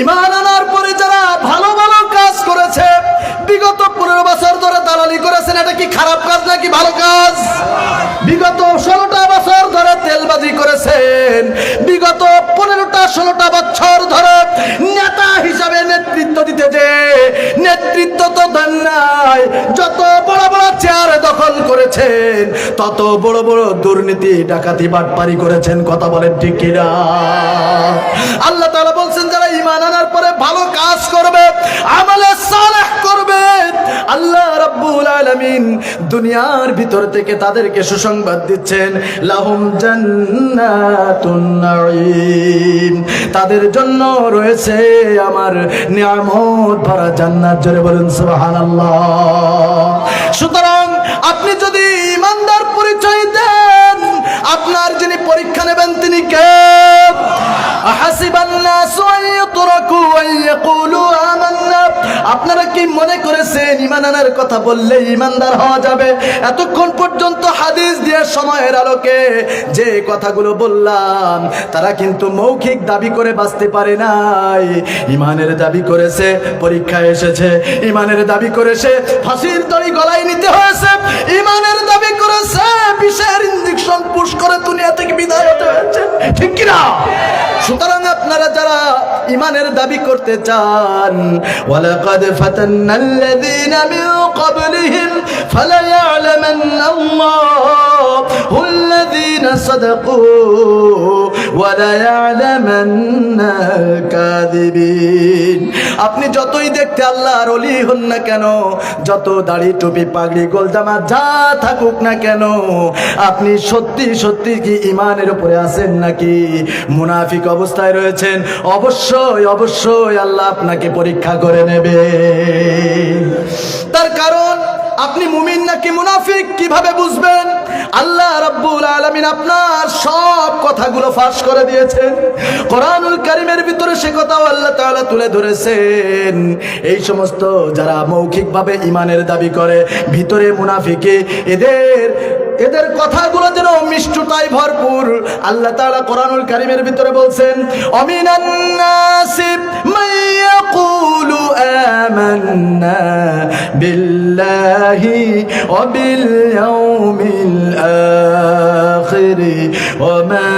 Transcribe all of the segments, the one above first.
ঈমান আনার পরে যারা ভালো ভালো কাজ করেছে, বিগত 15 বছর ধরে দালালি করেছেন, এটা কি খারাপ কাজ নাকি ভালো কাজ? বিগত 16টা বছর ধরে তেলবাজি করেছেন, বিগত 15টা 16টা বছর ধরে নেতা হিসাবে নেতৃত্ব দিতে যে নেতৃত্ব তো দেন নাই, যত বড় বড় চেয়ার দখল করেছেন, তত বড় বড় দুর্নীতি ডাকাতি বাটপারি করেছেন। কথা বলেন ঠিক কিনা? আল্লাহ তাআলা বলছেন যারা ঈমান আনার পরে ভালো কাজ করবে, আমলে সালেহ করবে, আল্লাহ রাব্বুল আলামিন দুনিয়ার ভিতর থেকে তাদেরকে সুসংবাদ দিচ্ছেন, লাহুম জান্নাতুন নাঈম, তাদের জন্য রয়েছে আমার নিয়ামত ভরা জান্নাত। জোরে বলুন সুবহানাল্লাহ। সুতরাং আপনি যদি ঈমানদার পরিচয় দেন, আপনার যিনি পরীক্ষা নেবেন তিনি কে? আহাসিবান নাসু আইয়ুতরাকু আইয়াকুলু আমান্না, আপনারা কি মনে করেছেন ঈমান আনার কথা বললে ঈমানদার হওয়া যাবে? এতক্ষণ পর্যন্ত হাদিস দিয়ে সময়ের আলোকে যে কথাগুলো বললাম, তারা কিন্তু মৌখিক দাবি করে বাঁচতে পারে নাই। ঈমানের দাবি করেছে, পরীক্ষায় এসেছে। ঈমানের দাবি করেছে, ফাঁসির দড়ি গলায় নিতে হয়েছে। ঈমানের দাবি করেছে, বিষের ইনজেকশন পুশ করে দুনিয়া থেকে বিদায় হতে হয়েছে। ঠিক কি না? সুতরাং আপনারা যারা ঈমানের দাবি করতে চান, ওয়ালাকাদ ফাতান্নাল্লাযীনা মিন ক্বাবলিহিম ফালায়া'লামান্নাল্লাহুল্লাযীনা সাদাকু ওয়া লায়া'লামান্নাল কাযিবিন। আপনি যতই দেখতে আল্লাহর ওলি হন না কেন, যত দাড়ি টুপি পাগড়ি গোলজামা যা থাকুক না কেন, আপনি সত্যি সত্যি কি ঈমানের উপরে আছেন নাকি মুনাফিক অবস্থায় রয়েছেন, অবশ্যই অবশ্যই আল্লাহ আপনাকে পরীক্ষা করে নেবে। তার কারণ আপনি মুমিন নাকি মুনাফিক কিভাবে বুঝবেন? আল্লাহ রাব্বুল আলামিন আপনার সব কথাগুলো ফাঁস করে দিয়েছেন। কোরআনুল কারীমের ভিতরে সে কথাও আল্লাহ তাআলা তুলে ধরেছেন। এই সমস্ত যারা মৌখিকভাবে ঈমানের দাবি করে, ভিতরে মুনাফিকি, এদের কথাগুলো যেন মিষ্টতায় ভরপুর। আল্লাহ তাআলা কোরআনুল কারীমের ভিতরে বলছেন, অমিনান নাসি মাইয়াকুলু আমান্না বিল্লাহি ওয়া বিল ইয়াউমিল আখির ওয়া মা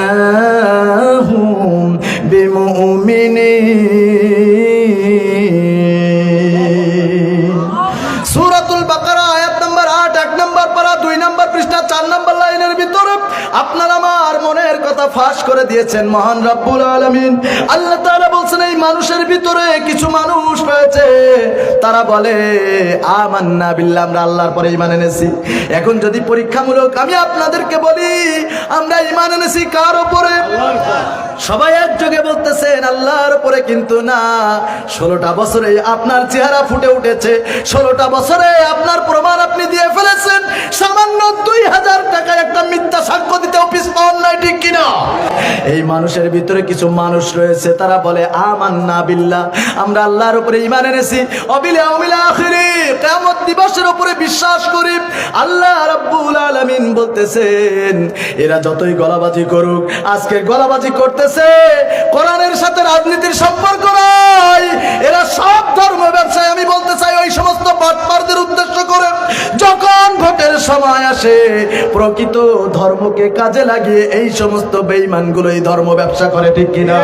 হুম বিমুমিনিন। সূরাতুল বাকারা আয়াত নম্বর 8, 1 নম্বর পারা, 2 নম্বর পৃষ্ঠা, 4 নম্বর লাইনের ভিতরে আপনার আমার মনের কথা ফাঁস করে দিয়েছেন মহান রব্বুল আলামিন। আল্লাহ তাআলা বলছেন, এই মানুষের ভিতরে কিছু মানুষ রয়েছে, তারা বলে আমান্না বিল্লাহ, আমরা আল্লাহর পরে ঈমান এনেছি। এখন যদি পরীক্ষামূলক আমি আপনাদেরকে বলি, আমরা ঈমান এনেছি কার উপরে? সবাই একযোগে বলতেছেন আল্লাহর উপরে, কিন্তু না। 16টা বছরে আপনার চেহারা ফুটে উঠেছে, 16টা বছরে আপনার প্রমাণ আপনি দিয়ে ফেলেছেন। সামান্য 2000 টাকায় একটা মিথ্যা সাক্ষ্য দিতেও পিছপা নয়, ঠিক কিনা? এই মানুষের ভিতরে কিছু মানুষ রয়েছে, তারা বলে আমান্না বিল্লাহ, আমরা আল্লাহর উপরে ঈমান এনেছি, ওয়াবিল ইয়াউমিল আখির, কিয়ামত দিবসের উপরে বিশ্বাস করি। আল্লাহ রাব্বুল আলামিন বলতেছেন, এরা যতই গলাবাজি করুক, আজকে গলাবাজি করতেছে, কোরআনের সাথে রাজনীতির সম্পর্ক নাই, এরা সব ধর্ম ব্যবসায়। আমি বলতে চাই, ওই সমস্ত বাটপারদের উদ্দেশ্য করে যখন ভোটের সময় আসে, প্রকৃত ধর্মকে কাজে লাগিয়ে এই সমস্ত বেঈমানগুলোই ধর্ম ব্যবসা করে, ঠিক কিনা?